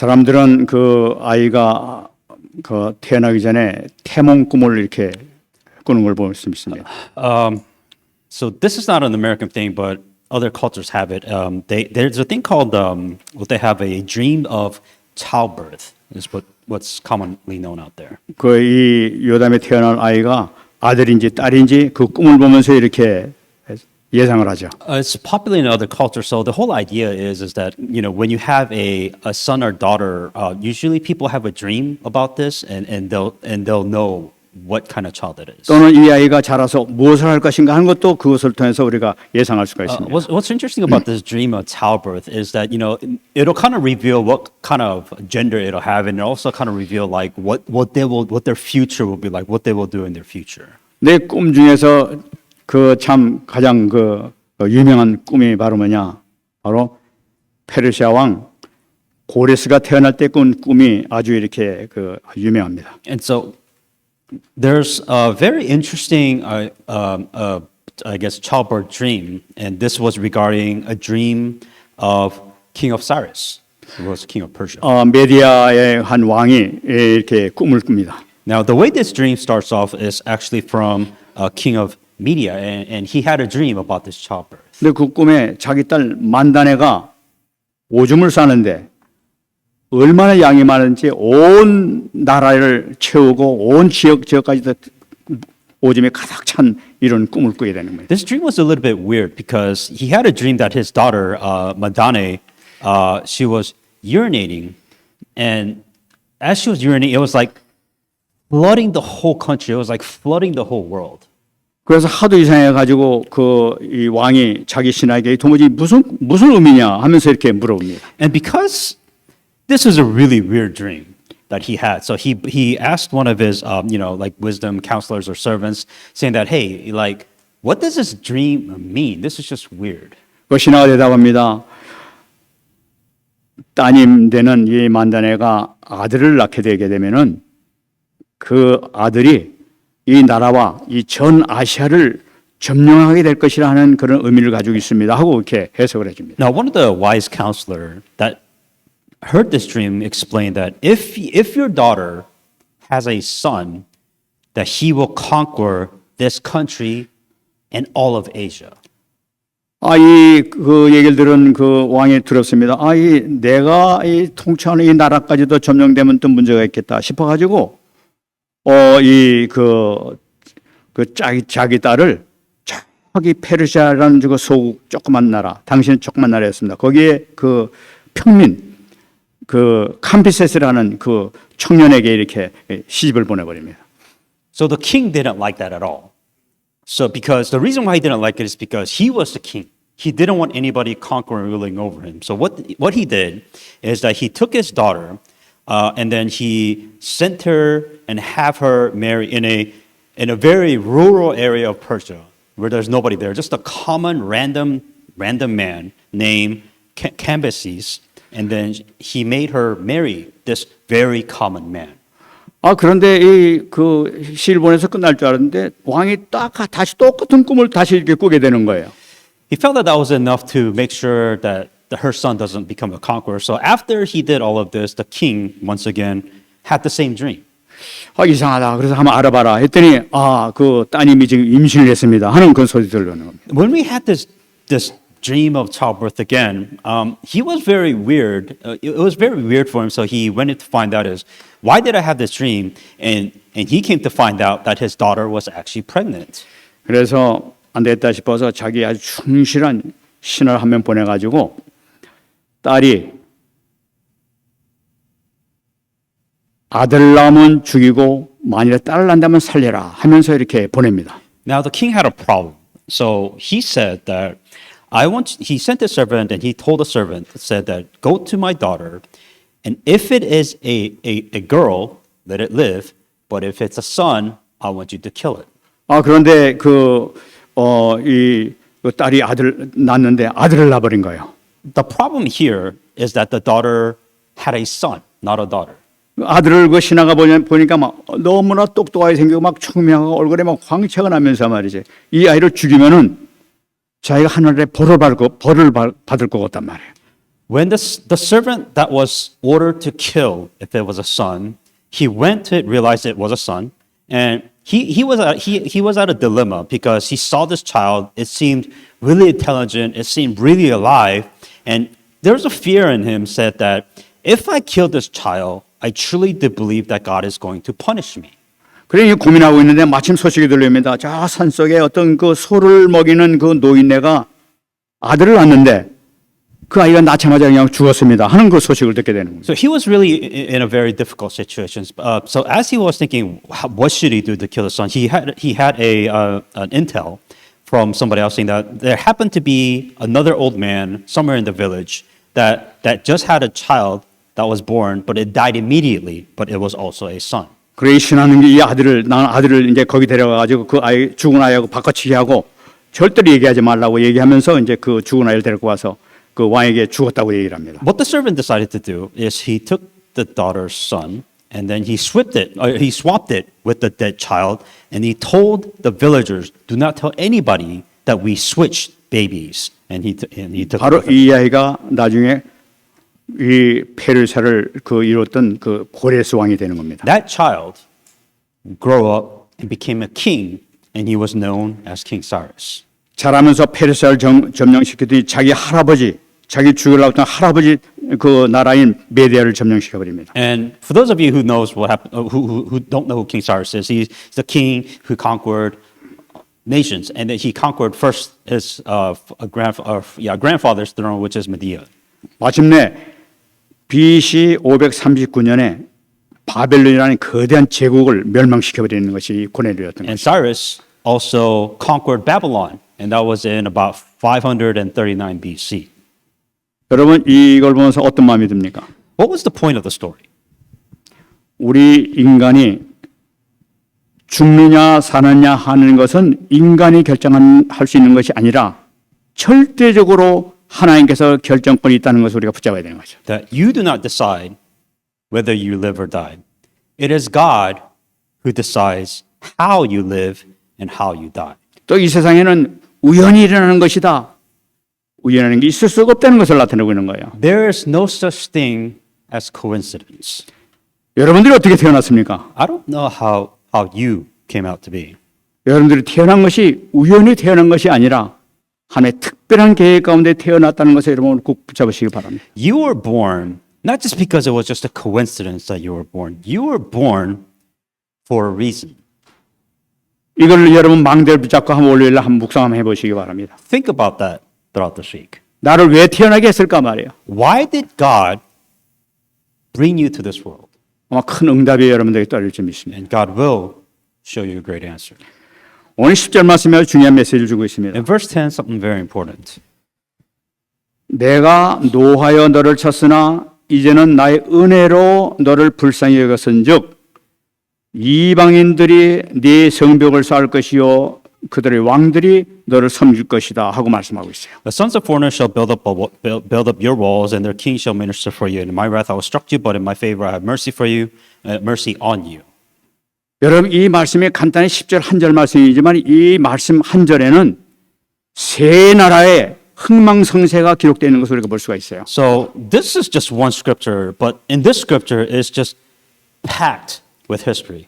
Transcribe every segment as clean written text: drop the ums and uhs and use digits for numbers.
사람들은 그 아이가 그 태어나기 전에 태몽 꿈을 이렇게 꾸는 걸 볼 수 있습니다. So this is not an American thing, but other cultures have it. There's a thing called what they have a dream of childbirth is what's commonly known out there. 그 이 요담에 태어난 아이가 아들인지 딸인지 그 꿈을 보면서 이렇게 예상을 하죠. It's popular in other cultures. So the whole idea is that when you have a son or daughter, usually people have a dream about this, and they'll know what kind of child it is. 또는 이 아이가 자라서 무엇을 할 것인가 하는 것도 그것을 통해서 우리가 예상할 수가 있습니다. What's interesting about this dream of childbirth is that it'll kind of reveal what kind of gender it'll have, and it also kind of reveal like what their future will be like, what they will do in their future. 내 꿈 중에서 그 참 가장 그 유명한 꿈이 바로 뭐냐? 바로 페르시아 왕 고레스가 태어날 때 꾼 꿈이 아주 이렇게 그 유명합니다. And so there's a very interesting, I guess, childbirth dream, and this was regarding a dream of King of Cyrus, who was king of Persia. 메디아의 한 왕이 이렇게 꿈을 꿉니다. Now, the way this dream starts off is actually from King of Media, and he had a dream about this childbirth. 근데 그 꿈에 자기 딸 만다네가 오줌을 싸는데 얼마나 양이 많은지 온 나라를 채우고 온 지역까지 오줌이 가득 찬 이런 꿈을 꾸게 되는 거예요. This dream was a little bit weird because he had a dream that his daughter, Madane, she was urinating, and as she was urinating, it was like flooding the whole country. It was like flooding the whole world. 그래서 하도 이상해 가지고 그 이 왕이 자기 신하에게 도무지 무슨 의미냐 하면서 이렇게 물어봅니다. And because this is a really weird dream that he had, so he asked one of his like wisdom counselors or servants, saying that, hey, like, what does this dream mean? This is just weird. 그 신하가 대답합니다. 따님 되는 이 만다네가 아들을 낳게 되게 되면은 그 아들이 이 나라와 이 전 아시아를 점령하게 될 것이라 하는 그런 의미를 가지고 있습니다 하고 이렇게 해석을 해줍니다. Now, one of the wise counselor that heard this dream explained that if your daughter has a son, that he will conquer this country and all of Asia. 그 얘기를 들은 그 왕이 들었습니다. 내가 이 통치하는 이 나라까지도 점령되면 또 문제가 있겠다 싶어가지고 자기 딸을 저기 페르시아라는 그 소국 조그만 나라, 당신은 조그만 나라였습니다. 거기에 그 평민, 그 캄비세스라는 그 청년에게 이렇게 시집을 보내버립니다. So the king didn't like that at all. So because the reason why he didn't like it is because he was the king. He didn't want anybody conquering or ruling over him. So what he did is that he took his daughter and then he sent her and have her marry in a very rural area of Persia where there's nobody there, just a common random man named Cambyses, and then he made her marry this very common man. 그런데 그 시를 보내서 끝날 줄 알았는데 왕이 다시 똑같은 꿈을 다시 이렇게 꾸게 되는 거예요. He felt that was enough to make sure that her son doesn't become a conqueror. So after he did all of this, the king once again had the same dream. 이상하다. 그래서 한번 알아봐라 했더니 그 따님이 지금 임신을 했습니다 하는 그런 소리 들려오는 겁니다. When we had this dream of childbirth again, he was very weird. It was very weird for him. So he went to find out why did I have this dream? And he came to find out that his daughter was actually pregnant. 그래서 안 되겠다 싶어서 자기 아주 충실한 신하를 한 명 보내가지고 딸이 아들 낳으면 죽이고 만일에 딸을 낳는다면 살려라 하면서 이렇게 보냅니다. Now the king had a problem. So he said that he sent a servant and he told the servant, said that go to my daughter, and if it is a girl, let it live, but if it's a son, I want you to kill it. 그런데 그 딸이 아들 낳는데 아들을 낳아버린 거예요. The problem here is that the daughter had a son, not a daughter. 아들을 그 신하가 보니까 막 너무나 똑똑하게 생기고 막 청명하고 얼굴에 막 광채가 나면서 말이지 이 아이를 죽이면은 자기가 하늘에 벌을 받을 것 같단 말이에요. When the servant that was ordered to kill, if it was a son, he went to realize it was a son, and he was at a dilemma because he saw this child. It seemed really intelligent. It seemed really alive, and there was a fear in him. Said that if I kill this child, I truly did believe that God is going to punish me. 그래 고민하고 있는데 마침 소식이 들립니다. 저 산속에 어떤 그 소를 먹이는 그 노인네가 아들을 낳았는데 그 아이가 낳자마자 그냥 죽었습니다. 하는 그 소식을 듣게 되는 거예요. So he was really in a very difficult situation. So as he was thinking, what should he do to kill his son? He had an intel from somebody else saying that there happened to be another old man somewhere in the village that just had a child that was born, but it died immediately, but it was also a son. 그래 신하는 게 이 아들을 이제 거기 데려가 가지고 그 아이 죽은 아이하고 바꿔치기 하고 절대로 얘기하지 말라고 얘기하면서 이제 그 죽은 아이를 데리고 와서 그 왕에게 죽었다고 얘기를 합니다. What the servant decided to do is he took the daughter's son and then he swapped it with the dead child, and he told the villagers, "Do not tell anybody that we switched babies." And he took. 바로 이 아이가 나중에 이 페르시아를 그 이뤘던 그 고레스 왕이 되는 겁니다. That child grew up and became a king, and he was known as King Cyrus. 자라면서 페르시아를 점령시켰더니 자기 죽으려고 했던 할아버지 그 나라인 메디아를 점령시켜 버립니다. And for those of you who knows what happened, who don't know who King Cyrus is, he's the king who conquered nations, and then he conquered first his grandfather's throne, which is Media. 마침내 BC 539년에 바벨론이라는 거대한 제국을 멸망시켜 버리는 것이 고넬료였던 And 것입니다. Cyrus also conquered Babylon, and that was in about 539 BC. 여러분 이걸 보면서 어떤 마음이 듭니까? What was the point of the story? 우리 인간이 죽느냐 사느냐 하는 것은 인간이 결정할 수 있는 것이 아니라 절대적으로 하나님께서 결정권이 있다는 것을 우리가 붙잡아야 되는 거죠. That you do not decide whether you live or die. It is God who decides how you live and how you die. 또 이 세상에는 우연히 일어나는 것이다. 우연한 게 있을 수가 없다는 것을 나타내고 있는 거예요. There is no such thing as coincidence. 여러분들이 어떻게 태어났습니까? I don't know how you came out to be. 여러분들이 태어난 것이 우연히 태어난 것이 아니라 하나님의 특별한 계획 가운데 태어났다는 것을 여러분 꼭 붙잡으시기 바랍니다. You were born not just because it was just a coincidence that you were born. You were born for a reason. 이걸 여러분 망대를 붙잡고 한번 월요일에 한번 묵상 한번 해보시기 바랍니다. Think about that throughout this week. 나를 왜 태어나게 했을까 말이에요. Why did God bring you to this world? 아마 큰 응답이 여러분들에게 떨어질 줄 믿습니다. And God will show you a great answer. 오늘 10절 말씀에 아주 중요한 메시지를 주고 있습니다. In verse 10, something very important. 내가 노하여 너를 쳤으나 이제는 나의 은혜로 너를 불쌍히 여겼은즉 이방인들이 네 성벽을 쌓을 것이요 그들의 왕들이 너를 섬길 것이다 하고 말씀하고 있어요. The sons of foreigners shall build up your walls, and their kings shall minister for you. In my wrath I will struck you, but in my favor I have mercy for you, mercy on you. 여러분 이 말씀이 간단히 10절 한 절 말씀이지만 이 말씀 한 절에는 세 나라의 흥망성쇠가 기록되어 있는 것을 우리가 볼 수가 있어요. So this is just one scripture, but in this scripture is just packed with history.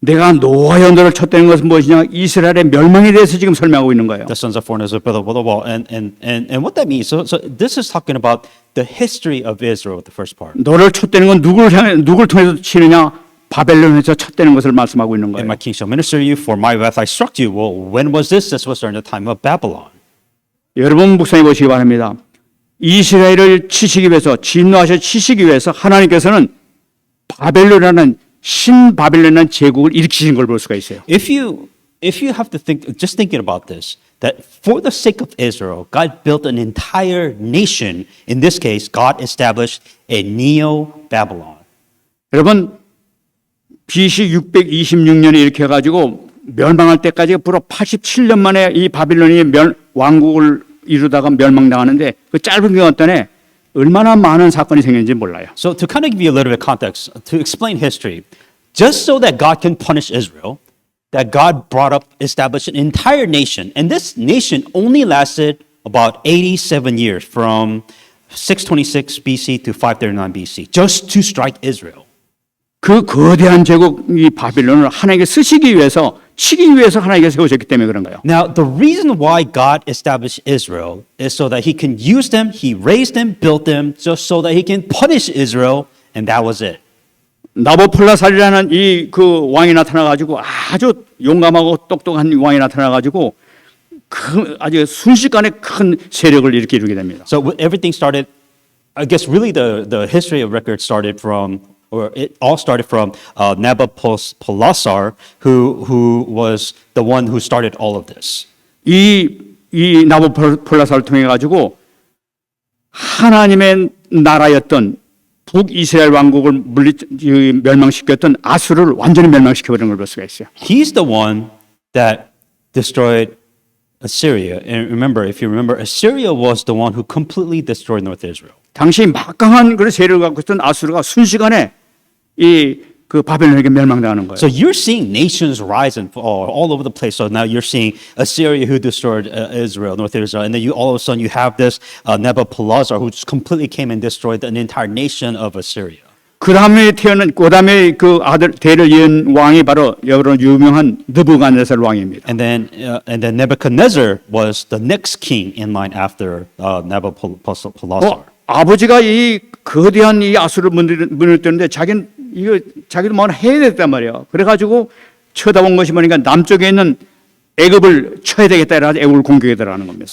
내가 노하여 너를 쳤다는 것은 무엇이냐? 이스라엘의 멸망에 대해서 지금 설명하고 있는 거예요. The sons of foreigners will build up the wall, and what that means. So this is talking about the history of Israel. The first part. 너를 쳤다는 건 누굴 통해서 치느냐? 바벨론에서 쳤다는 것을 말씀하고 있는 And 거예요. my king shall minister you, for my wrath I struck you. Well, when was this? This was during the time of Babylon. 여러분 묵상해 보시기 바랍니다. 이스라엘을 치시기 위해서 진노하셔 치시기 위해서 하나님께서는 바벨론이라는 신바벨론이라는 제국을 일으키신 걸 볼 수가 있어요. If you have to think, just thinking about this, that for the sake of Israel, God built an entire nation. In this case, God established a neo-Babylon. 여러분 BC 626년에 이렇게 해가지고 멸망할 때까지 불어 87년 만에 이 바빌론이 왕국을 이루다가 멸망당하는데 그 짧은 기간 동안에 얼마나 많은 사건이 생겼는지 몰라요. So to kind of give you a little bit of context, to explain history, just so that God can punish Israel, that God established an entire nation. And this nation only lasted about 87 years from 626 BC to 539 BC, just to strike Israel. 그 거대한 제국 이 바빌론을 하나님께 쓰시기 위해서 치기 위해서 하나님께 세우셨기 때문에 그런 거예요. Now, the reason why God established Israel is so that he can use them, he raised them, built them, just so that he can punish Israel, and that was it. 나보폴라살이라는 이 그 왕이 나타나 가지고 아주 용감하고 똑똑한 왕이 나타나 가지고 그 아주 순식간에 큰 세력을 이루게 됩니다. So everything started, I guess really the history of record started from, or it all started from Nabopolassar, who was the one who started all of this. 이 나보폴라살을 통해 가지고 하나님의 나라였던 북이스라엘 왕국을 멸망시켰던 아수르를 완전히 멸망시켜버린 걸 볼 수가 있어요. He's the one that destroyed Assyria. And remember, if you remember, Assyria was the one who completely destroyed North Israel. 당시 막강한 그런 세력을 갖고 있던 아수르가 순식간에 그 바벨론에게 멸망당하는 거예요. So you're seeing nations rise and fall all over the place. So now you're seeing Assyria who destroyed Israel, North Israel, and then you all of a sudden you have this Nabopolassar who just completely came and destroyed an entire nation of Assyria. 그 다음에 그다음에 그 아들 대를 이은 왕이 바로 여러 유명한 느부갓네살 왕입니다. And then Nebuchadnezzar was the next king in line after Nabopolassar. 아버지가 이 거대한 이 아수를 무너뜨렸는데 자기도 뭘 해야 됐단 말이에요. 그래가지고 쳐다본 것이 뭐니까 남쪽에 있는 애굽을 쳐야 되겠다 이래서 애굽을 공격해 들어가는 겁니다.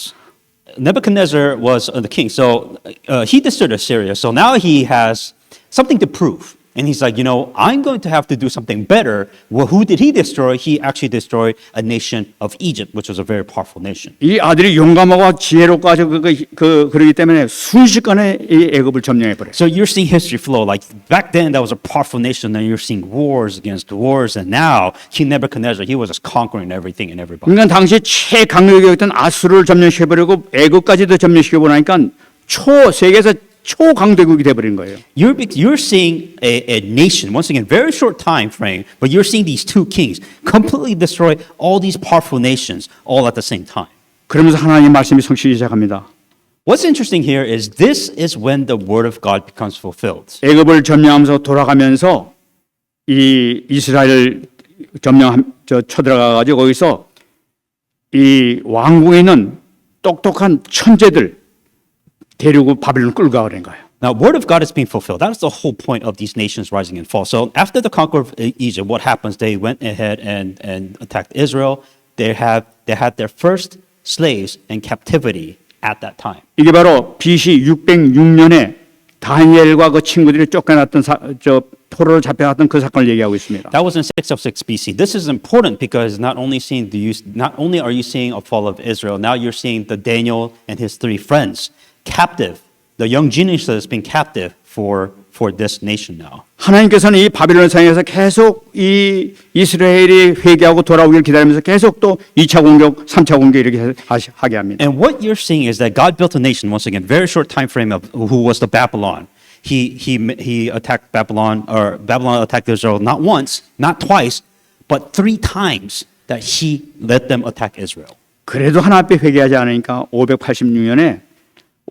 Nebuchadnezzar was the king, so he destroyed Assyria. So now he has something to prove. And he's like, I'm going to have to do something better. Well, who did he destroy? He actually destroyed a nation of Egypt, which was a very powerful nation. 이 아들이 용감하고 지혜롭고 아주 그러기 때문에 순식간에 이 애굽을 점령해 버려요. So you're seeing history flow. Like back then, that was a powerful nation. Then you're seeing wars against wars. And now, King Nebuchadnezzar, he was just conquering everything and everybody. 그러니까 당시 최강력이었던 아수르를 점령시켜 버리고 애굽까지도 점령시켜 버리니까 세계에서 초강대국이 돼버린 거예요. You're seeing a nation, once again, very short time frame, but you're seeing these two kings completely destroy all these powerful nations all at the same time. 그러면서 하나님 말씀이 성취되기 시작합니다. What's interesting here is this is when the word of God becomes fulfilled. 애굽을 점령하면서 돌아가면서 이 이스라엘 쳐들어가 가지고 거기서 이 왕궁에 있는 똑똑한 천재들 데리고 바벨론 끌고 가는 거예요. Now, word of God is being fulfilled. That is the whole point of these nations rising and fall. So after the conquer of Egypt, what happens? They went ahead and attacked Israel. They had their first slaves in captivity at that time. 이게 바로 BC 606년에 다니엘과 그 친구들이 쫓겨났던 포로로 잡혀갔던 그 사건을 얘기하고 있습니다. That was in 606 BC. This is important because not only are you seeing a fall of Israel, now you're seeing the Daniel and his three friends captive. The young genius has been captive for this nation now. 하나님께서는 이 바빌론 상에서 계속 이 이스라엘이 회개하고 돌아오길 기다리면서 계속 또 2차 공격, 3차 공격 이렇게 하게 합니다. And what you're seeing is that God built a nation once again, very short time frame of who was the Babylon. He attacked Babylon, or Babylon attacked Israel not once, not twice, but 3 times that he let them attack Israel. 그래도 하나 앞에 회개하지 않으니까 586년에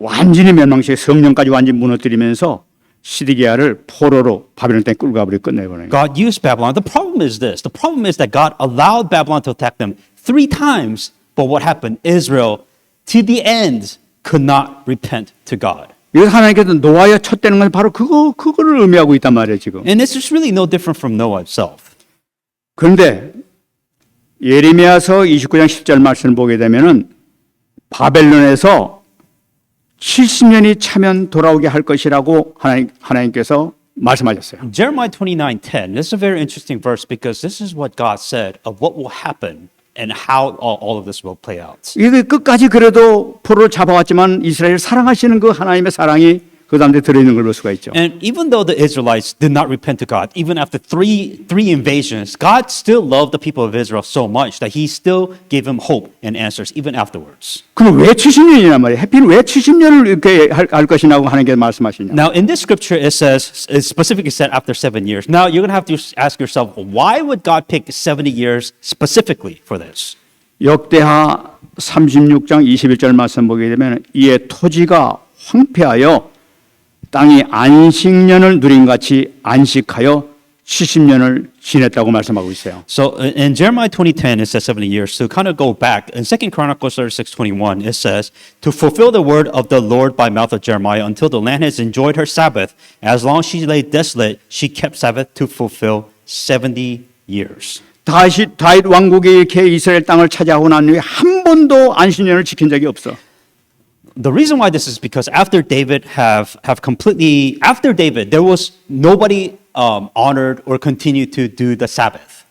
완전히 멸망시켜 성령까지 완전히 무너뜨리면서 시드기야를 포로로 바벨론 땅에 끌고 가버리고 끝내버려요. God used Babylon. The problem is this. The problem is that God allowed Babylon to attack them 3 times, but what happened? Israel, to the end, could not repent to God. 그래서 하나님께서 노아의 쳤다는 건 바로 그거를 의미하고 있단 말이에요, 지금. And this is really no different from Noah himself. 그런데 예레미야서 29장 10절 말씀을 보게 되면은 바벨론에서 70년이 차면 돌아오게 할 것이라고 하나님께서 말씀하셨어요. Jeremiah 29:10. This is a very interesting verse because this is what God said of what will happen and how all of this will play out. 이게 끝까지 그래도 포로를 잡아왔지만 이스라엘을 사랑하시는 그 하나님의 사랑이 그 가운데 들어있는 걸 볼 수가 있죠. And even though the Israelites did not repent to God, even after three invasions, God still loved the people of Israel so much that He still gave them hope and answers even afterwards. 그럼 왜 70년이란 말이에요? 해필 왜 70년을 이렇게 할 것이냐고 하나님께서 말씀하시냐? Now, in this scripture, it specifically said after 7 years. Now, you're going to have to ask yourself, why would God pick 70 years specifically for this? 역대하 36장 21절 말씀 보게 되면 이에 토지가 황폐하여 땅이 안식년을 누린 같이 안식하여 70년을 지냈다고 말씀하고 있어요. So in Jeremiah 20:10, it says 70 years. To kind of go back, in 2 Chronicles 36:21, it says, to fulfill the word of the Lord by mouth of Jeremiah until the land has enjoyed her Sabbath. As long as she lay desolate, she kept Sabbath to fulfill 70 years. 다윗 왕국이 이렇게 이스라엘 땅을 차지하고 난 후에 한 번도 안식년을 지킨 적이 없어. The reason why this is because after David after David, there was nobody honored or continued to do the Sabbath.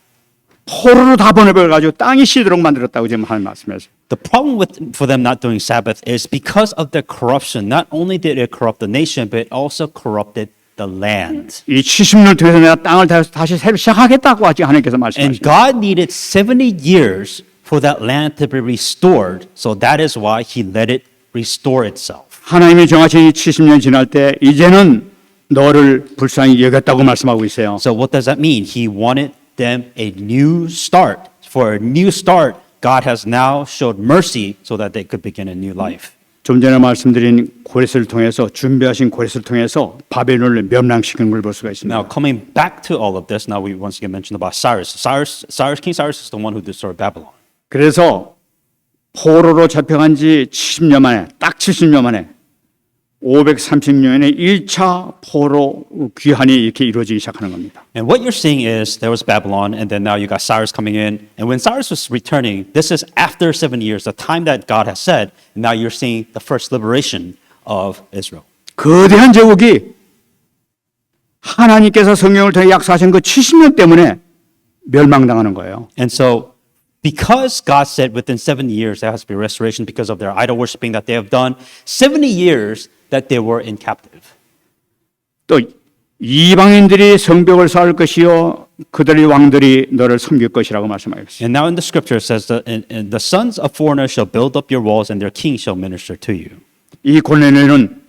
포로로 다 보내버려가지고 땅이 시들록 만들었다고 지금 하는 말씀이었어요. The problem for them not doing Sabbath is because of their corruption. Not only did it corrupt the nation, but it also corrupted the land. 이 70년을 통해서 내가 땅을 다시 새로 시작하겠다고 아직 하나님께서 And 말씀하시죠. God needed 70 years for that land to be restored. So that is why he let it restore itself. 하나님이 정하신 이 70년 지날 때 이제는 너를 불쌍히 여겼다고 말씀하고 있어요. So what does that mean? He wanted them a new start. For a new start, God has now showed mercy so that they could begin a new life. 좀 전에 말씀드린 고레스를 통해서 준비하신 고레스를 통해서 바벨론을 멸망시키는 걸 볼 수가 있습니다. Now, coming back to all of this, now we once again mentioned about Cyrus. King Cyrus is the one who destroyed Babylon. 그래서 포로로 잡혀간 지 70년 만에 딱 70년 만에 530년에 1차 포로 귀환이 이렇게 이루어지기 시작하는 겁니다. And what you're seeing is there was Babylon, and then now you got Cyrus coming in. And when Cyrus was returning, this is after 7 years, the time that God has said. And now you're seeing the first liberation of Israel. 거대한 제국이 하나님께서 성령을 통해 약속하신 그 70년 때문에 멸망당하는 거예요. And so, because God said within 7 years there has to be restoration because of their idol worshiping that they have done, 70 years that they were in captive. 또 이방인들이 성벽을 쌓을 것이요 그들의 왕들이 너를 섬길 것이라고 말씀하셨어요. And now in the scripture it says that and the sons of foreigners shall build up your walls and their kings shall minister to you. 이 고넬료는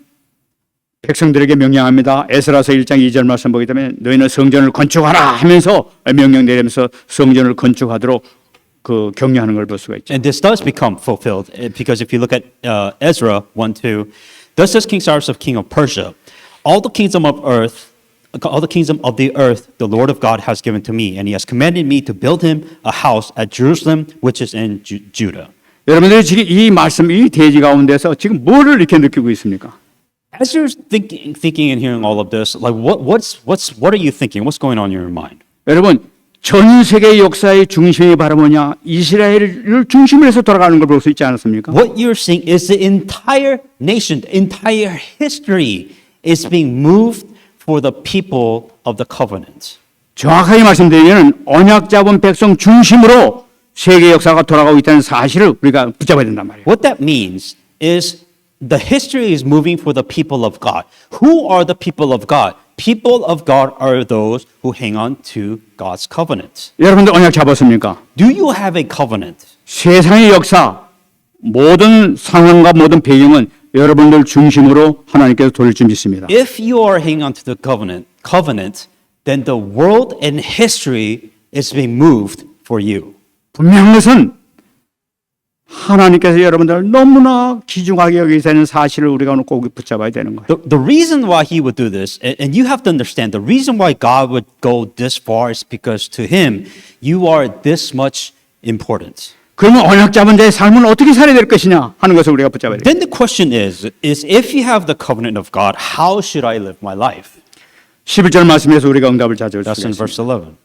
백성들에게 명령합니다. 에스라서 1장 2절 말씀 보게 되면 너희는 성전을 건축하라 하면서 명령 내리면서 성전을 건축하도록 그 격려하는 걸 볼 수가 있죠. And this does become fulfilled because if you look at Ezra 1:2, thus says King Cyrus of king of Persia, all the kingdom of the earth, the Lord of God has given to me, and he has commanded me to build him a house at Jerusalem, which is in Judah. 여러분들이 지금 이 말씀, 이 대지 가운데서 지금 뭐를 이렇게 느끼고 있습니까? As you're thinking and hearing all of this, like what are you thinking? What's going on in your mind? 여러분, 전 세계 역사의 중심이 바로 뭐냐? 이스라엘을 중심으로 해서 돌아가는 걸 볼 수 있지 않았습니까? What you're seeing is the entire nation, the entire history is being moved for the people of the covenant. 정확하게 말씀드리면 언약 잡은 백성 중심으로 세계 역사가 돌아가고 있다는 사실을 우리가 붙잡아야 된단 말이에요. What that means is the history is moving for the people of God. Who are the people of God? People of God are those who hang on to God's covenant. 여러분들 언약 잡았습니까? Do you have a covenant? 세상의 역사, 모든 상황과 모든 배경은 여러분들 중심으로 하나님께서 돌릴 줄 믿습니다. If you are hanging on to the covenant, then the world and history is being moved for you. 분명한 것은 하나님께서 여러분들을 너무나 귀중하게 여기시는 사실을 우리가 오늘 꼭 붙잡아야 되는 거예요. The reason why he would do this, and you have to understand, the reason why God would go this far is because to him, you are this much important. 그러면 언약 잡은 자의 삶은 어떻게 살아야 될 것이냐 하는 것을 우리가 붙잡아야 돼요. Then the question is if you have the covenant of God, how should I live my life? 11절 말씀에서 우리가 응답을 찾을 That's 수 in 있습니다. verse 11.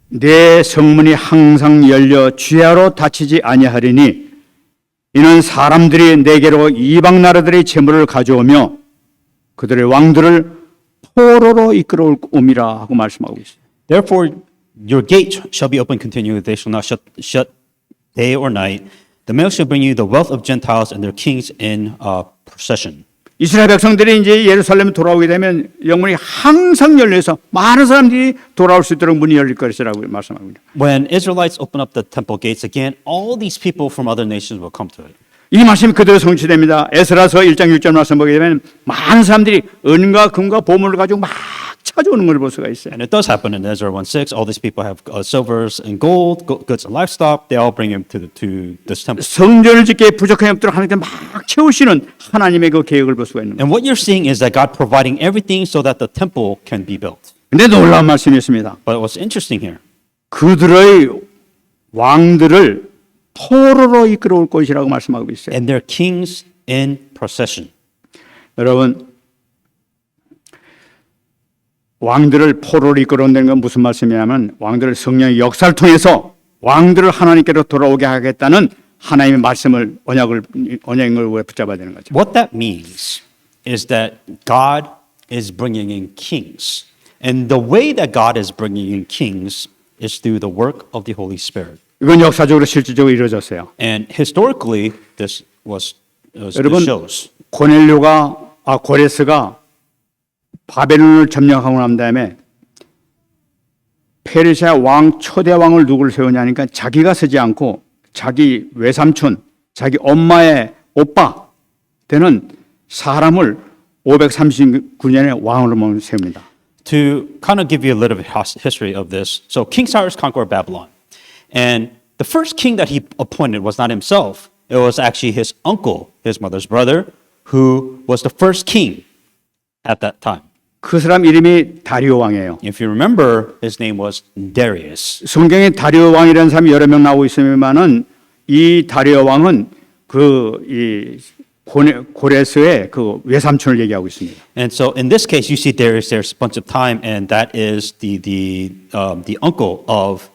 내 성문이 항상 열려 주야로 닫히지 아니하리니 이는 사람들이 내게로 이방 나라들의 재물을 가져오며 그들의 왕들을 포로로 이끌어올 옴이라 하고 말씀하고 있어요. Therefore, your gate shall be open continually; they shall not shut day or night. The male shall bring you the wealth of Gentiles and their kings in procession. 이스라엘 백성들이 이제 예루살렘에 돌아오게 되면 영문이 항상 열려서 많은 사람들이 돌아올 수 있도록 문이 열릴 것이라고 말씀합니다. When Israelites open up the temple gates again, all these people from other nations will come to it. 이 말씀이 그대로 성취됩니다. 에스라서 1장 6절 말씀 보게 되면 많은 사람들이 은과 금과 보물을 가지고 막 가져오는 걸 볼 수가 있어요. And it does happen in Ezra 1:6. All these people have silvers and gold, goods and livestock. They all bring him to this temple. 성전을 짓기에 부족한 것들을 하나님께 막 채우시는 하나님의 그 계획을 볼 수가 있는 거예요. And what you're seeing is that God providing everything so that the temple can be built. 근데 놀라운 말씀이 있습니다. But what's interesting here 그들의 왕들을 포로로 이끌어올 것이라고 말씀하고 있어요. and their kings in procession. 여러분, 왕들을 포로로 이끌어온다는 건 무슨 말씀이냐면 왕들을 성령의 역사를 통해서 왕들을 하나님께로 돌아오게 하겠다는 하나님의 말씀을 언약을 붙잡아야 되는 거죠. What that means is that God is bringing in kings. And the way that God is bringing in kings is through the work of the Holy Spirit. 이건 역사적으로 실질적으로 이루어졌어요. And historically, this 여러분, shows. 고레스가 바벨론을 점령하고 난 다음에 페르시아 왕 초대 왕을 누구를 세우냐니까 자기가 서지 않고 자기 외삼촌, 자기 엄마의 오빠 되는 사람을 539년에 왕으로 세웁니다. To kind of give you a little bit of history of this, so King Cyrus conquered Babylon. And the first king that he appointed was not himself. It was actually his uncle, his mother's brother, who was the first king at that time. 그 사람 이름이 다리오 왕이에요. If you remember, his name was Darius. 성경에 다리오 왕이라는 사람이 여러 명 나오고 있으면은 이 다리오 왕은 이 고레스의 그 외삼촌을 얘기하고 있습니다. And so in this case, you see Darius there's a bunch of time, and that is the uncle of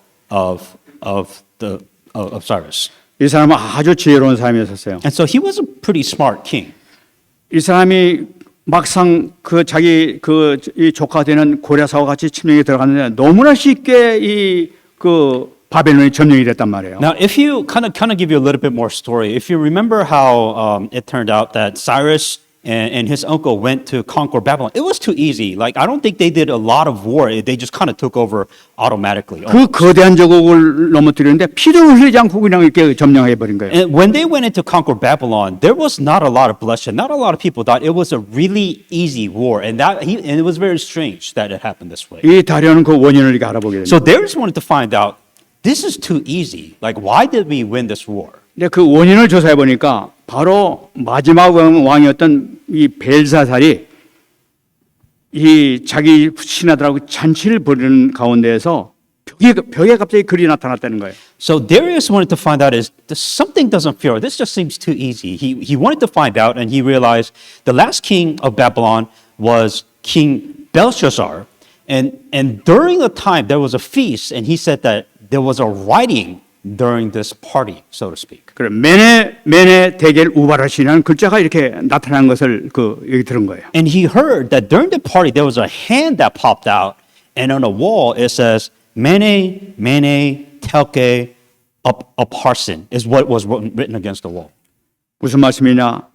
Cyrus. 이 사람은 아주 지혜로운 사람이었어요. And so he was a pretty smart king. 이 사람이 막상 이 조카 되는 고레스와 같이 침략에 들어갔는데 너무나 쉽게 바벨론이 점령이 됐단 말이에요. Now, if you kind of give you a little bit more story, if you remember how it turned out that Cyrus and his uncle went to conquer Babylon, it was too easy. Like, I don't think they did a lot of war. They just kind of took over automatically. 그 거대한 제국을 넘어뜨리는데 피도 흘리지 않고 그냥 이렇게 점령해 버린 거예요. And when they went in to conquer Babylon, there was not a lot of bloodshed. Not a lot of people died. It was a really easy war, and it was very strange that it happened this way. 이 다리오는 그 원인을 이렇게 알아보게 됩니다. So Darius wanted to find out, this is too easy. Like, why did we win this war? 근데 그 원인을 조사해 보니까 바로 마지막 왕이었던 이 벨사살이 이 자기 신하들하고 잔치를 벌이는 가운데에서 벽에 갑자기 글이 나타났다는 거예요. So Darius wanted to find out is something doesn't feel. This just seems too easy. He wanted to find out, and he realized the last king of Babylon was King Belshazzar, and during the time there was a feast, and he said that there was a writing during this party, so to speak. 그래 메네 대겔 우바라시라는 글자가 이렇게 나타난 것을 여기 들은 거예요. And he heard that during the party there was a hand that popped out, and on the wall it says Mene, Mene, Telke, Upharsin is what was written against the wall. 무슨 말씀이냐?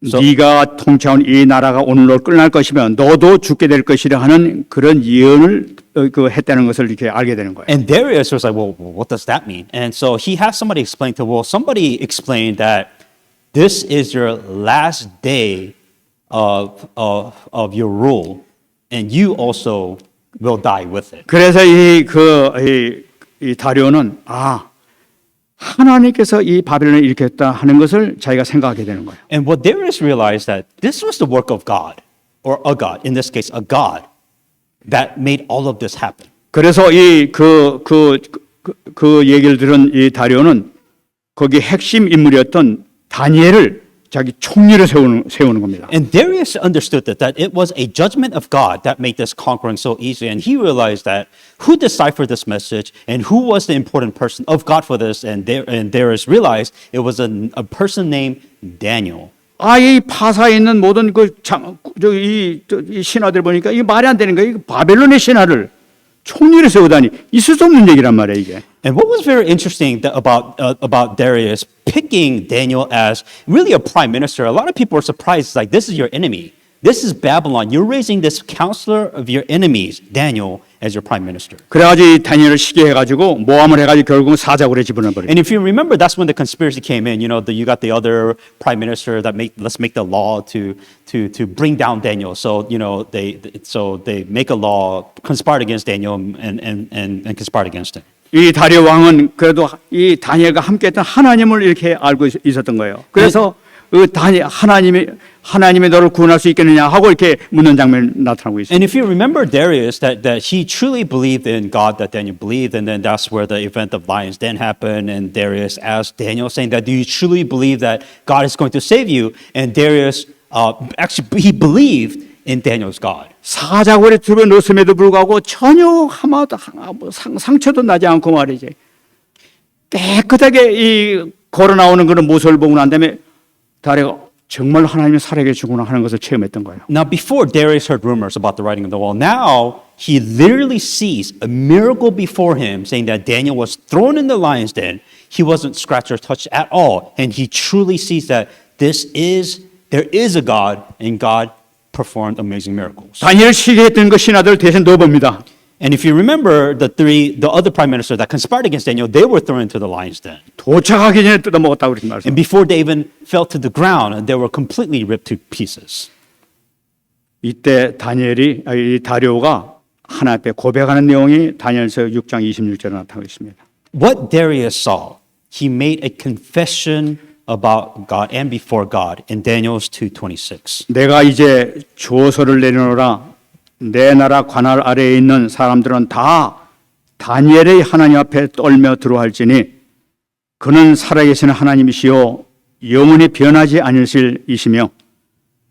So- 네가 통치하는 이 나라가 오늘로 끝날 것이면 너도 죽게 될 것이라 하는 그런 예언을 했다는 것을 이렇게 알게 되는 거예요. And Darius was like, well, what does that mean? And so he had somebody explain to, well, somebody explained that this is your last day of your rule, and you also will die with it. 그래서 이 다리오는 하나님께서 이 바벨론을 일으켰다 하는 것을 자기가 생각하게 되는 거예요. And what Darius realized that this was the work of God, or a God, in this case, a God, that made all of this happen. 그래서 그 얘기를 들은 이 다리오는 거기 핵심 인물이었던 다니엘을 자기 총리로 세우는 겁니다. And Darius understood that it was a judgment of God that made this conquering so easy. And he realized that who deciphered this message and who was the important person of God for this. And Darius realized it was a person named Daniel. 이 파사에 있는 모든 이 신하들 보니까 이게 말이 안 되는 거예요. 바벨론의 신하를 총리를 세우다니 있을 수 없는 얘기란 말이에요, 이게. And what was very interesting about Darius picking Daniel as really a prime minister, a lot of people were surprised, like, this is your enemy. this is Babylon. You're raising this counselor of your enemies, Daniel, as your prime minister. 그래가지고 이 다니엘을 시기해가지고 모함을 해가지고 결국은 사자굴에 집어넣어버려요. And if you remember, that's when the conspiracy came in. You know, you got the other prime minister that let's make the law to bring down Daniel. So you know they make a law, conspired against Daniel and conspired against him. 이 다리오 왕은 그래도 이 다니엘과 함께했던 하나님을 이렇게 알고 있었던 거예요. 그래서 그 하나님이 너를 구원할 수 있겠느냐 하고 이렇게 묻는 장면이 나타나고 있어요. And if you remember Darius, that he truly believed in God that Daniel believed, and then that's where the event of Lion's Den happened. And Darius asked Daniel, saying that, "Do you truly believe that God is going to save you?" And Darius actually he believed in Daniel's God. 사자굴에 집어 넣었음에도 불구하고 전혀 상처도 나지 않고 말이지 깨끗하게 이 걸어 나오는 그런 모습을 보고 난 다음에 다리가 정말 하나님이 살아계시구나 하는 것을 체험했던 거예요. Now, before Darius heard rumors about the writing of the wall, now he literally sees a miracle before him, saying that Daniel was thrown in the lion's den. He wasn't scratched or touched at all, and he truly sees that there is a God, and God performed amazing miracles. 다니엘 시기했던 그 신하들 대신 넣어봅니다. And if you remember, the other prime minister that conspired against Daniel, they were thrown into the lion's den. 도착하기 전에 뜯어먹었다고 그렇게 말씀. And before they even fell to the ground, they were completely ripped to pieces. 이때 이 다리오가 하나님 앞에 고백하는 내용이 다니엘서 6장 26절에 나타나고 있습니다. What Darius saw, he made a confession about God and before God in Daniel's 2:26. 내가 이제 조서를 내려놓으라. 내 나라 관할 아래에 있는 사람들은 다 다니엘의 하나님 앞에 떨며 들어할지니 그는 살아계신 하나님이시요 영원히 변하지 아니실 이시며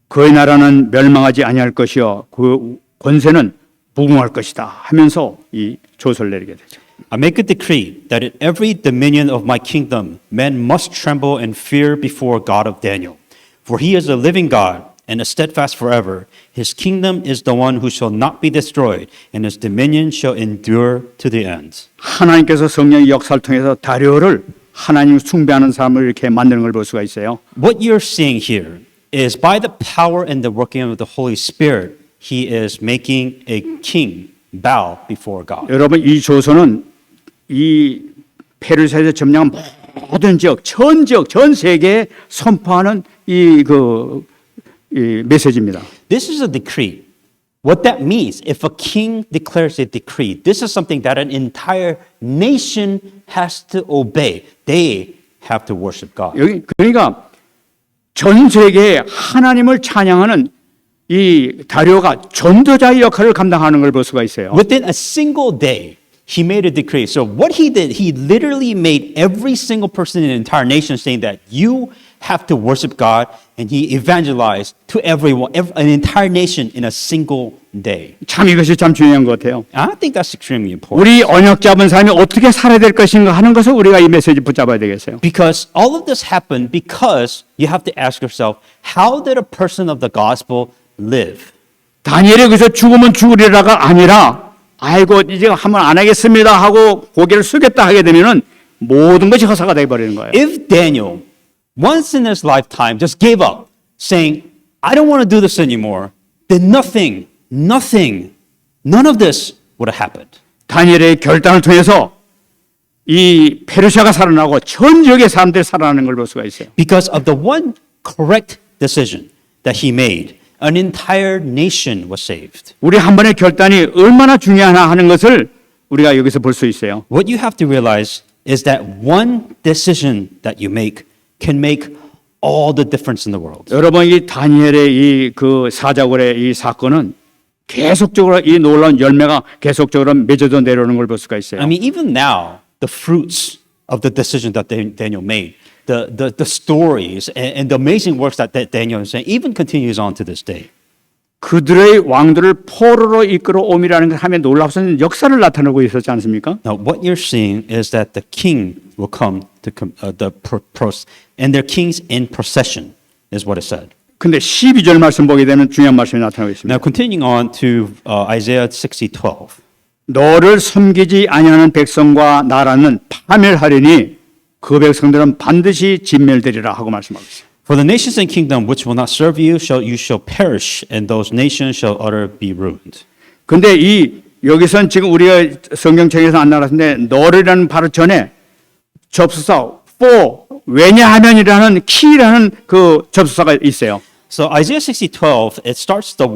그의 나라는 멸망하지 아니할 것이요 그 권세는 무궁할 것이다 하면서 이 조서를 내리게 되죠. I make a decree that in every dominion of my kingdom men must tremble and fear before God of Daniel. For he is a living God and a steadfast forever. His kingdom is the one who shall not be destroyed, and his dominion shall endure to the end. 하나님께서 성령의 역사를 통해서 다리오를 하나님 숭배하는 사람을 이렇게 만드는 걸 볼 수가 있어요. What you're seeing here is by the power and the working of the Holy Spirit, he is making a king bow before God. 여러분 이 조서는 이 페르시아에서 점령한 모든 지역, 전 지역, 전 세계에 선포하는 이 메시지입니다. This is a decree. What that means, if a king declares a decree, this is something that an entire nation has to obey. They have to worship God. 여기 그러니까 전 세계에 하나님을 찬양하는 이 다리오가 전도자의 역할을 감당하는 걸 볼 수가 있어요. Within a single day, he made a decree. So what he did, he literally made every single person in the entire nation saying that you have to worship God, and he evangelized to everyone, an entire nation in a single day. 참 이것이 참 중요한 것 같아요. I think that's extremely important. 우리 언약 잡은 사람이 어떻게 살아야 될 것인가 하는 것을 우리가 이 메시지 붙잡아야 되겠어요. Because all of this happened because you have to ask yourself, how did a person of the gospel live? 다니엘이 그래서 죽으면 죽으리라가 아니라 아이고 이제 한번 안 하겠습니다 하고 고개를 숙였다 하게 되면은 모든 것이 허사가 돼 버리는 거예요. If Daniel, once in his lifetime, just gave up, saying, I don't want to do this anymore, then none of this would have happened. 다니엘의 결단을 통해서 이 페르시아가 살아나고 전 지역의 사람들이 살아나는 걸 볼 수가 있어요. Because of the one correct decision that he made, an entire nation was saved. 우리 한 번의 결단이 얼마나 중요하나 하는 것을 우리가 여기서 볼 수 있어요. What you have to realize is that one decision that you make can make all the difference in the world. 여러분 이 다니엘의 이 그 사자굴의 이 사건은 계속적으로 이 놀라운 열매가 계속적으로 맺어져 내려오는 걸 볼 수가 있어요. I mean, even now, the fruits of the decision that Daniel made, the stories and the amazing works that Daniel is saying, even continues on to this day. 그들의 왕들을 포로로 이끌어 옴이라는 걸 하면 놀랍선 역사를 나타내고 있었지 않습니까? Now, what you're seeing is that the king will come to and their kings in procession is what it said. 근데 12절 말씀 보게 되면 중요한 말씀이 나타나고 있습니다. Now, continuing on to Isaiah 60:12. 너를 섬기지 아니하는 백성과 나라는 파멸하리니 그 백성들은 반드시 진멸되리라 하고 말씀하고 있어요. For the nations and kingdom which will not serve you shall perish, and those nations shall utterly be ruined. 근데 여기선 지금 우리가 성경책에서 안 나갔는데 너를이라는 바로 전에 접수사 for 왜냐하면이라는 키라는 그 접수사가 있어요. So Isaiah 60:12, it starts the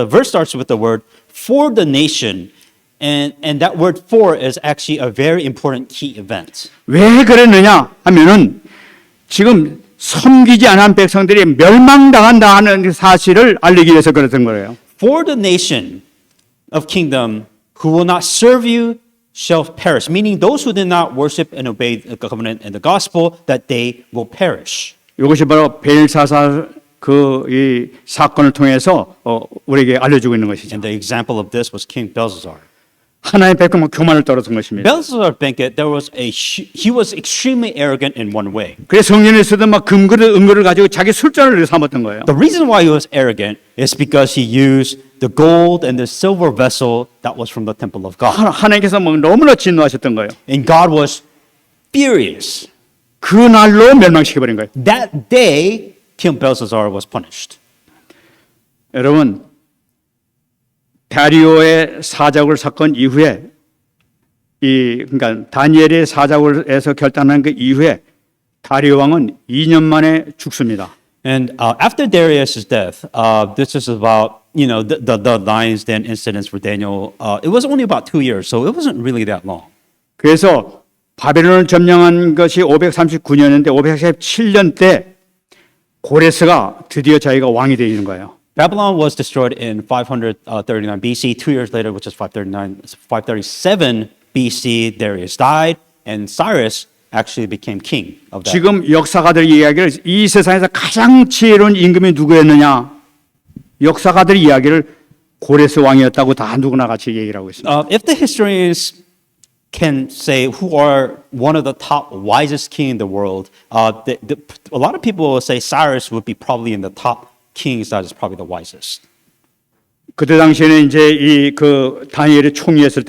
verse starts with the word for the nation, and that word for is actually a very important key event. 왜 그랬느냐 하면은 지금 섬기지 않은 백성들이 멸망당한다는 사실을 알리기 위해서 그랬던 거예요. For the nation of kingdom who will not serve you shall perish, meaning those who did not worship and obey the covenant and the gospel, that they will perish. 이것이 바로 벨사살 이 사건을 통해서 우리에게 알려주고 있는 것이죠. And the example of this was King Belshazzar. 하나님의 백성은 교만을 떨어진 것입니다. Belshazzar banquet, he was extremely arrogant in one way. 그래서 성전에서도 막 금그릇, 은그릇을 가지고 자기 술잔을 삼았던 거예요. The reason why he was arrogant is because he used the gold and the silver vessel that was from the temple of God. 하나님께서 뭐 너무나 진노하셨던 거예요. And God was furious. 그 날로 멸망시켜버린 거예요. That day, King Belshazzar was punished. 여러분, 다리오의 사자굴 사건 이후에 그러니까 다니엘의 사자굴에서 결단한 그 이후에 다리오 왕은 2년 만에 죽습니다. And after Darius' death, this is about the lion's den incidents for Daniel. It was only about 2 years, so it wasn't really that long. 그래서 바벨론을 점령한 것이 539년인데 547년 때 고레스가 드디어 자기가 왕이 되는 거예요. Babylon was destroyed in 539 BC. 2 years later, which is 537 BC, Darius died, and Cyrus actually became king of that. 지금 역사가들 이야기를 이 세상에서 가장 지혜로운 임금이 누구였느냐? 역사가들 이야기를 고레스 왕이었다고 다 누구나 같이 얘기를 하고 있습니다. If the historians can say who are one of the top wisest king in the world, a lot of people will say Cyrus would be probably in the top kings that is probably the wisest. 그때 당시에는 이제 다니엘이 총리했을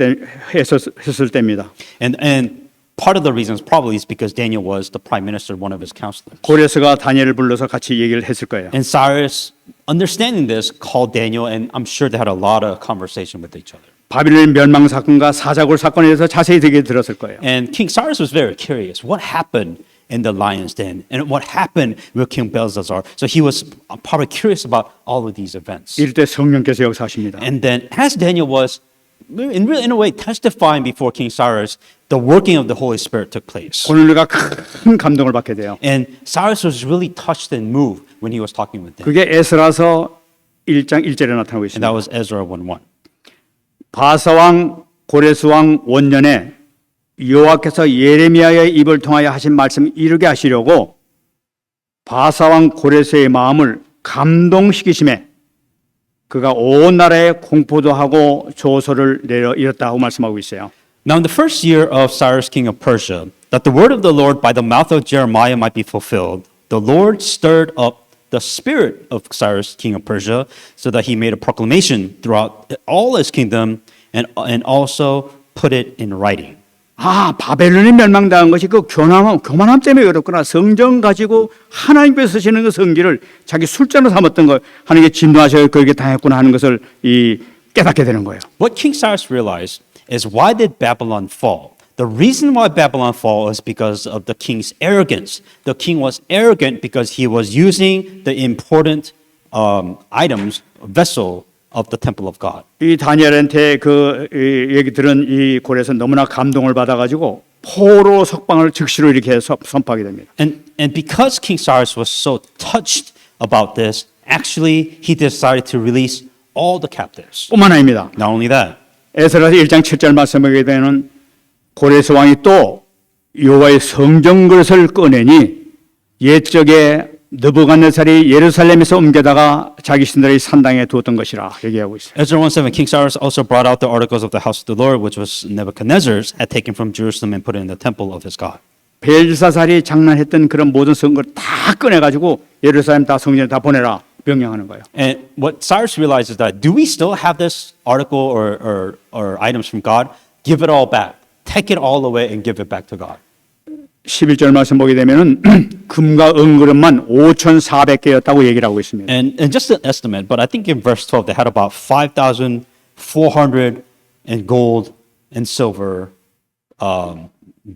때입니다. And part of the reasons probably is because Daniel was the prime minister, one of his counselors. 고레스가 다니엘을 불러서 같이 얘기를 했을 거예요. And Cyrus, understanding this, called Daniel, and I'm sure they had a lot of conversation with each other. 바빌론 멸망 사건과 사자굴 사건에 대해서 자세히 되게 들었을 거예요. And King Cyrus was very curious. What happened in the lion's den? And what happened with King Belshazzar? So he was probably curious about all of these events. 이럴 때 성령께서 역사하십니다. And then as Daniel was, in a way, testifying before King Cyrus, the working of the Holy Spirit took place. 고넬료가 큰 감동을 받게 돼요. And Cyrus was really touched and moved when he was talking with them. 그게 에스라서 1장 1절에 나타나고 And 있습니다. that was Ezra 1:1. 바사왕 고레스왕 원년에 여호와께서 예레미야의 입을 통하여 하신 말씀 이루게 하시려고 바사왕 고레스의 마음을 감동시키심에 그가 온 나라에 공포도 하고 조서를 내려 이뤘다고 말씀하고 있어요. Now in the first year of Cyrus king of Persia, that the word of the Lord by the mouth of Jeremiah might be fulfilled, the Lord stirred up the spirit of Cyrus king of Persia, so that he made a proclamation throughout all his kingdom and also put it in writing. 바벨론이 멸망당한 것이 그 교만함 때문에 그렇구나. 성경 가지고 하나님께서 쓰시는 그 성기를 자기 술잔으로 삼았던 걸 하나님께 진노하셔서 그렇게 당했구나 하는 것을 깨닫게 되는 거예요. What King Cyrus realized is why did Babylon fall? The reason why Babylon fell is because of the king's arrogance. The king was arrogant because he was using the important items, vessel of the temple of God. 이 다니엘한테 얘기 들은 이 고레스 너무나 감동을 받아가지고 포로 석방을 즉시로 이렇게 선포하게 됩니다. And because King Cyrus was so touched about this, actually he decided to release all the captives. 뿐만 아닙니다. Not only that, 에스라서 1장 7절 말씀하게 되는 고레스 왕이 또 여호와의 성전 그릇을 꺼내니 옛적에 느부갓네살이 예루살렘에서 옮겨다가 자기 신들의 산당에 두었던 것이라 얘기하고 있어요. Ezra 1:7, King Cyrus also brought out the articles of the house of the Lord, which was Nebuchadnezzar's, had taken from Jerusalem and put it in the temple of his God. 벨사살이 장난했던 그런 모든 성걸 다 꺼내가지고 예루살렘 다 성전에 다 보내라 명령하는 거예요. And what Cyrus realized is that, do we still have this article or items from God? Give it all back. Take it all away and give it back to God. 11절 말씀 보게 되면은 금과 은그릇만 5,400개였다고 얘기를 하고 있습니다. And just an estimate, but I think in verse 12 they had about 5,400 in gold and silver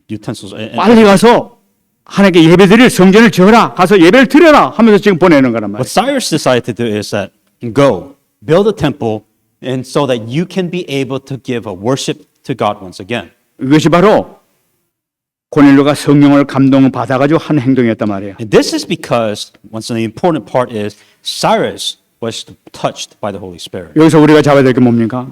utensils. And 빨리 가서 하나님께 예배드릴 성전을 지어라. 가서 예배를 드려라 하면서 지금 보내는 거란 what 말이에요. Cyrus decided to do is that go, build a temple, and so that you can be able to give a worship to God once again. 이것이 바로 고넬료가 성령을 감동받아가지고 한 행동이었단 말이에요. And this is because, once the important part is, Cyrus was touched by the Holy Spirit. 여기서 우리가 잡아야 될 게 뭡니까?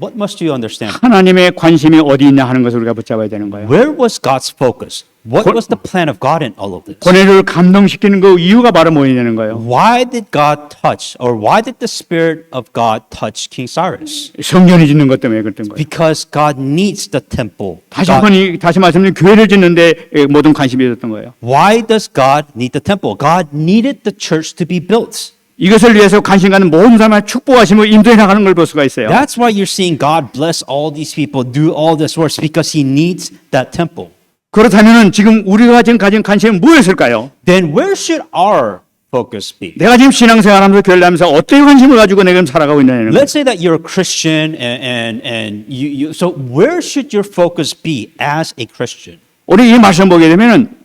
What must you understand? 하나님의 관심이 어디 있냐 하는 것을 우리가 붙잡아야 되는 거예요. Where was God's focus? What was the plan of God in all of this? 고넬료를 감동시키는 그 이유가 바로 뭐냐는 거예요. Why did God touch, or why did the Spirit of God touch King Cyrus? 성전이 짓는 것 때문에 그랬던 거예요. Because God needs the temple. 다시 God- 한번 다시 말씀드리면 교회를 짓는데 모든 관심이 있었던 거예요. Why does God need the temple? God needed the church to be built. 이것을 위해서 관심 갖는 모든 사람을 축복하시며 인도해 나가는 걸 볼 수가 있어요. That's why you're seeing God bless all these people, do all this work, because He needs that temple. 그렇다면 지금 우리가 지금 가진 관심은 무엇일까요? Then where should our focus be? 내가 지금 신앙생활하면서 교회를 하면서 어떤 관심을 가지고 내가 지금 살아가고 있느냐는 거예요. Let's say that you're a Christian, and you. So where should your focus be as a Christian? 우리 이 말씀 보게 되면은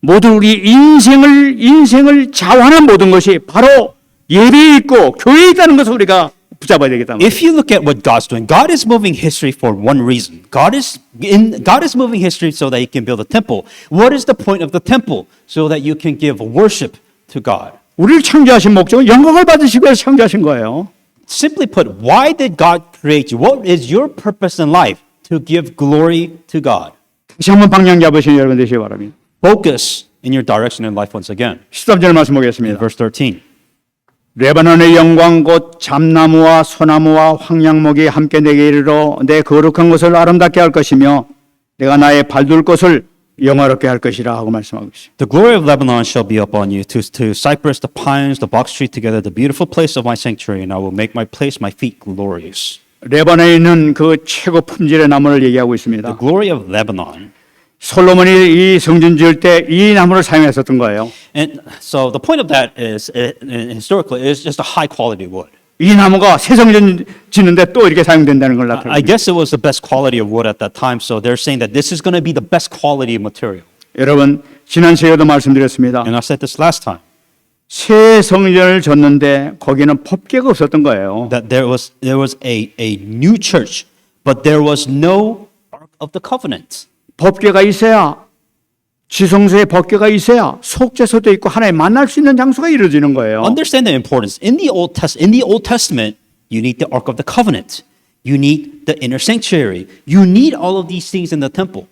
모두 우리 인생을 자원한 모든 것이 바로 예배에 있고 교회에 있다는 것을 우리가 붙잡아야 되겠다. If you look at what God's doing, God is moving history for one reason. God is moving history so that He can build a temple. What is the point of the temple? So that you can give worship to God. 우리를 창조하신 목적은 영광을 받으시기 위해서 창조하신 거예요. Simply put, why did God create you? What is your purpose in life? To give glory to God. 다시 한번 방향 잡으시는 여러분 되시기 바랍니다. Focus in your direction in life once again. 13절 말씀 보겠습니다. Verse 13. 레바논의 영광 곧 잠나무와 소나무와 황양목이 함께 내게 이르러 내 거룩한 곳을 아름답게 할 것이며 내가 나의 발둘 곳을 영화롭게 할 것이라 하고 말씀하고 있습니다. The glory of Lebanon shall be upon you, to cypress, the pines, the box tree together, the beautiful place of my sanctuary, and I will make my place, my feet glorious. 레바논에 있는 그 최고 품질의 나무를 얘기하고 The 있습니다. glory of Lebanon. 솔로몬이 이 성전 지을 때 이 나무를 사용했었던 거예요. And so the point of that is, historically, is just a high quality wood. 이 나무가 새 성전 짓는데 또 이렇게 사용된다는 걸 I 나타냅니다. guess it was the best quality of wood at that time, so they're saying that this is going to be the best quality material. 여러분 지난 시간에도 말씀드렸습니다. And I said this last time, 새 성전을 졌는데 거기는 법궤가 없었던 거예요. that there was a new church, but there was no Ark of the Covenant. 법궤가 있어야 지성소에 법궤가 있어야 속죄소도 있고 하나님 만날 수 있는 장소가 이루어지는 거예요. Understand the importance. In the Old Testament, you need the Ark of the Covenant. You need the inner sanctuary. You need all of these things in the temple.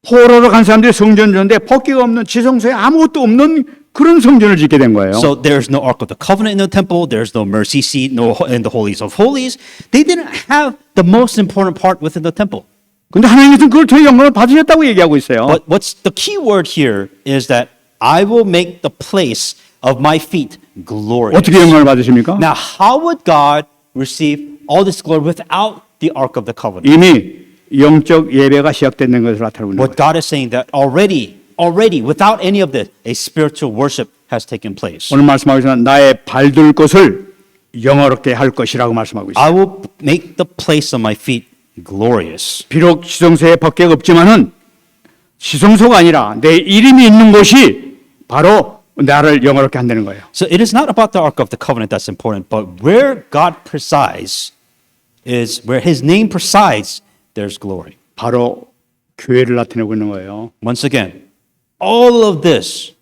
포로로 간 사람들이 성전 졌는데 법궤가 없는 지성소에 아무것도 없는 그런 성전을 짓게 된 거예요. So there's no Ark of the Covenant in the temple. There's no mercy seat, no in the holies of holies. They didn't have the most important part within the temple. 근데 하나님께서는 그걸 더 영광을 받으셨다고 얘기하고 있어요. But what's the key word here is that I will make the place of my feet glorious. 어떻게 영광을 받으십니까? Now, how would God receive all this glory without the Ark of the Covenant? 이미 영적 예배가 시작되는 것을 나타내고 있는 What 거예요. God is saying that already, without any of this, a spiritual worship has taken place. 오늘 말씀하고 있지만 나의 발둘 곳을 영화롭게 할 것이라고 말씀하고 있어요. I will make the place of my feet glorious. 비록 지성소에 법궤가 없지만은 지성소가 아니라 내 이름이 있는 곳이 바로 나를 영화롭게 한다는 거예요. So it is not about the Ark of the Covenant that's important, but where God presides is where His name presides, there's glory. 바로 교회를 나타내고 있는 거예요. Once again, all of this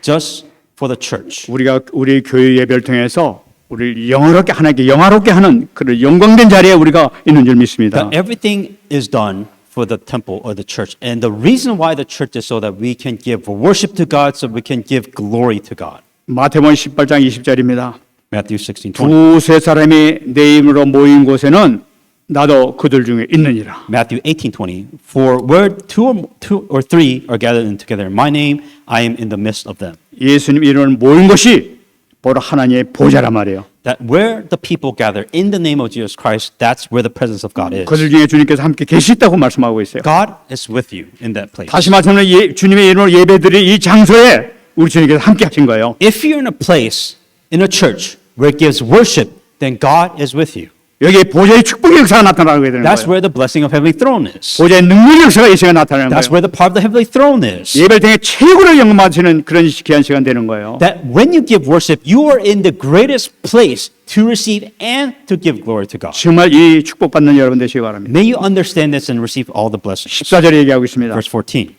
just for the church. 우리가 우리 교회 예배를 통해서 우리를 영화롭게 하나님께 영화롭게 하는 그런 영광된 자리에 우리가 있는 줄 믿습니다. That everything is done for the temple or the church. And the reason why the church is so that we can give worship to God, so we can give glory to God. 마태복음 18장 20절입니다. Matthew 16:20. 두세 사람이 내 이름으로 모인 곳에는 나도 그들 중에 있느니라. Matthew 18:20. For where two or three are gathered together in my name, I am in the midst of them. 예수님 이름으로 모인 것이 바로 하나님의 보좌란 말이에요. that where the people gather in the name of Jesus Christ, that's where the presence of God is. 그들 중에 주님께서 함께 계시다고 말씀하고 있어요. God is with you in that place. 다시 말씀하면 주님의 이름으로 예배드리 이 장소에 우리 주님께서 함께 하신 거예요. If you're in a place, in a church, where it gives worship, then God is with you. 여기에 보좌의 축복의 역사가 나타나게 되는 That's 거예요. where the blessing of heavenly throne is. 보좌의 능력의 역사가 이 시간에 나타나는 That's 거예요. where the power of the heavenly throne is. 예배를 통해 최고로 영광받으시는 그런 귀한 시간 되는 거예요. That when you give worship, you are in the greatest place to receive and to give glory to God. 정말 이 축복받는 여러분 되시기 바랍니다. May you understand this and receive all the blessings. 14절에 얘기하고 있습니다. Verse 14.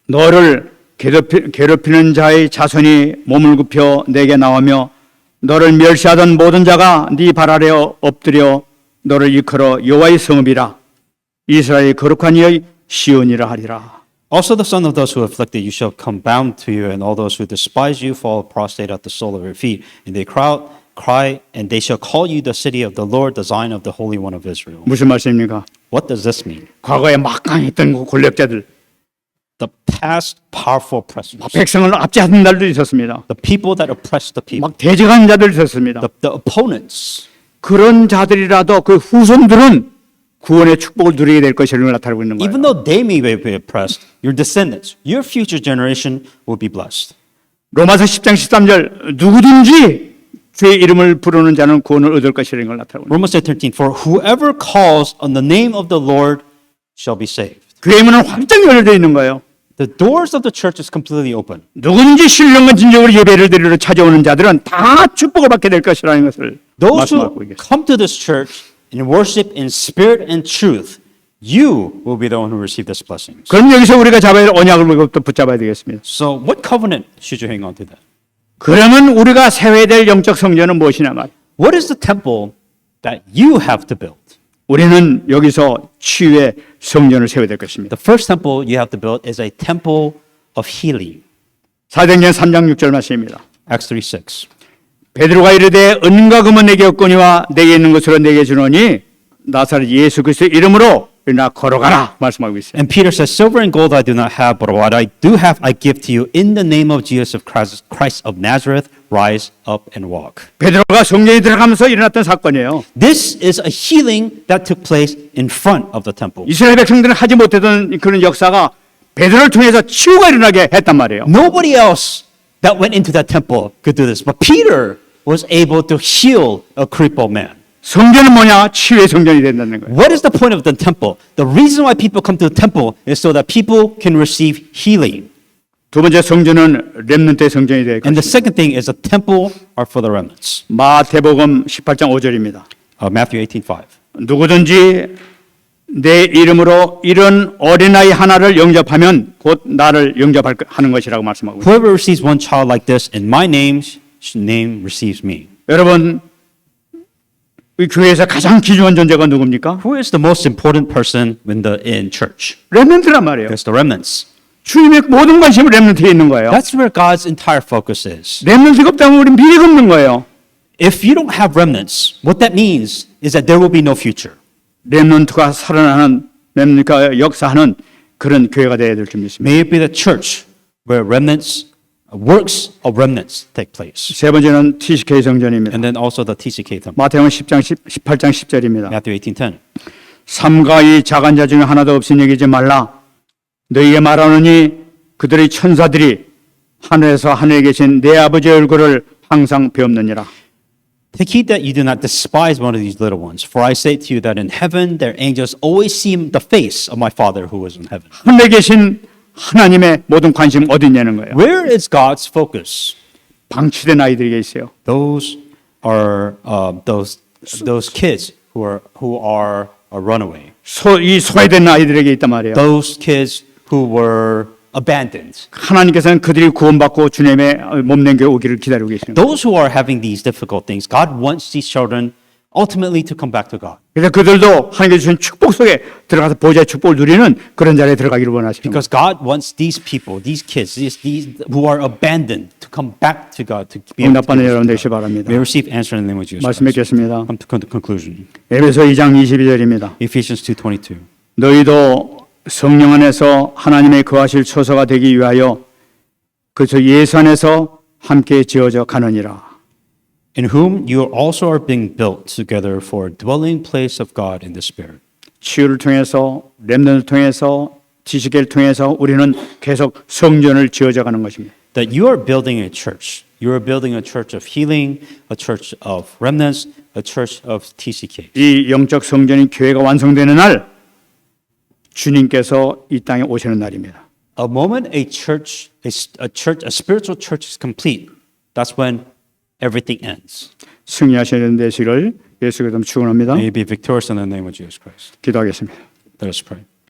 너를 괴롭히는 자의 자손이 몸을 굽혀 내게 나오며 너를 멸시하던 모든 자가 네 발 아래 엎드려 너를 일컬어 여호와의 성읍이라 이스라엘의 거룩한 이의 시온이라 하리라. Also the son of those who afflicted you shall come bound to you, and all those who despise you fall prostrate at the sole of your feet. And they cry, and they shall call you the city of the Lord, the Zion of the Holy One of Israel. 무슨 말씀입니까? What does this mean? 과거에 막강했던 권력자들, The past powerful oppressors, 백성을 압제하는 날도 있었습니다. the people that oppressed the people, 막 대적하는 자들 있었습니다. the opponents. 그런 자들이라도 그 후손들은 구원의 축복을 누리게 될 것이라는 걸 나타내고 있는 거예요. Even though they may be oppressed, your descendants, your future generation will be blessed. 로마서 10장 13절 누구든지 주의 이름을 부르는 자는 구원을 얻을 것이라는 걸 나타내고 있는 거예요. Romans 13, for whoever calls on the name of the Lord shall be saved. 교회 문은 활짝 열려져 있는 거예요. The doors of the church is completely open. 누구든지 신령과 진정으로 예배를 드리러 찾아오는 자들은 다 축복을 받게 될 것이라는 것을 Those 말씀하고 who 계십니다. come to this church and worship in spirit and truth, you will be the one who receive this blessings. 그럼 여기서 우리가 잡아야 할 언약을 또 붙잡아야 되겠습니다. So what covenant should you hang on to that? 그러면 우리가 세워야 될 영적 성전은 무엇이냐 말. What is the temple that you have to build? 우리는 여기서 치유의 성전을 세워야 될 것입니다. The first temple you have to build is a temple of healing. 사도행전 3장 6절 말씀입니다. Acts 3:6. 베드로가 이르되 은과 금은 내게 없거니와 내게 있는 것으로 내게 주노니 나사렛 예수 그리스도의 이름으로 일어나 걸어가라 말씀하고 있어요. And Peter says, silver and gold I do not have, but what I do have I give to you. In the name of Jesus of Christ of Nazareth, rise up and walk. 베드로가 성전에 들어가면서 일어났던 사건이에요. This is a healing that took place in front of the temple. 이스라엘 백성들은 하지 못했던 그런 역사가 베드로를 통해서 치유가 일어나게 했단 말이에요. Nobody else that went into that temple could do this, but Peter was able to heal a crippled man. 성전은 뭐냐? 치유의 성전이 된다는 거예요. What is the point of the temple? The reason why people come to the temple is so that people can receive healing. 두 번째 성전은 렘넌트의 성전이 될 And the 것입니다. second thing is the temple are for the remnants. 마태복음 18장 5절입니다. Matthew 18:5. 누구든지 내 이름으로 이런 어린아이 하나를 영접하면 곧 나를 영접하는 것이라고 말씀하고 있습니다. Whoever receives one child like this in my name receives me. 여러분, 이 교회에서 가장 귀중한 존재가 누굽니까? Who is the most important person in church? 렘넌트란 말이에요. It's the remnants. 주님의 모든 관심이 렘넌트에 있는 거예요. That's where God's entire focus is. 렘넌트가 없다면 우리 미래가 없는 거예요. If you don't have remnants, what that means is that there will be no future. 렘넌트가 살아나는 렘넌트가 역사하는 그런 교회가 되어야 될 줄 믿습니다. May it be the church where works of remnants take place. 세 번째는 TCK 성전입니다. And then also the TCK temple. 마태복음 18장 10절입니다. Matthew 18:10. 삼가 이 작은 자 중에 하나도 없인 여기지 말라. 너희에게 말하노니 그들의 천사들이 하늘에서 하늘에 계신 내 아버지의 얼굴을 항상 배움느니라. Take heed that you do not despise one of these little ones, for I say to you that in heaven their angels always see the face of my Father who is in heaven. 하늘에 계신 하나님의 모든 관심 어디 있냐는 거예요. Where is God's focus? 방치된 아이들에게 있어요. Those are those kids who are a runaway. 이 소외된 아이들에게 있단 말이에요. Those kids who were abandoned. 하나님께서는 그들이 구원받고 주님의 몸냉겨 오기를 기다리고 계시는 거예요. Those who are having these difficult things, God wants these children ultimately to come back to God. 그래서 그들도 하나님께 주신 축복 속에 들어가서 보좌의 축복을 누리는 그런 자리에 들어가기를 원하시는 거예요. Because God wants these people, these kids, these who are abandoned to come back to God to be able to 응답받는 여러분 되시기 바랍니다. may receive answer in the name of Jesus 말씀 Christ. 맺겠습니다. Come to conclusion. 에베소 2장 22절입니다. Ephesians 2:22. 너희도 성령 안에서 하나님의 거하실 처소가 되기 위하여 그저 예산에서 함께 지어져 가느니라. in whom you also are being built together for a dwelling place of God in the Spirit. 치유를 통해서 렘넌트를 통해서 지식을 통해서 우리는 계속 성전을 지어져 가는 것입니다. That you are building a church. You are building a church of healing, a church of remnants, a church of TCK. 이 영적 성전인 교회가 완성되는 날 주님께서 이 땅에 오시는 날입니다. A moment a spiritual church is complete, that's when everything ends. 승리하시는 되시를 예수 그리스도 축원합니다. May you be victorious in the name of Jesus Christ. 기도하겠습니다. Let us pray.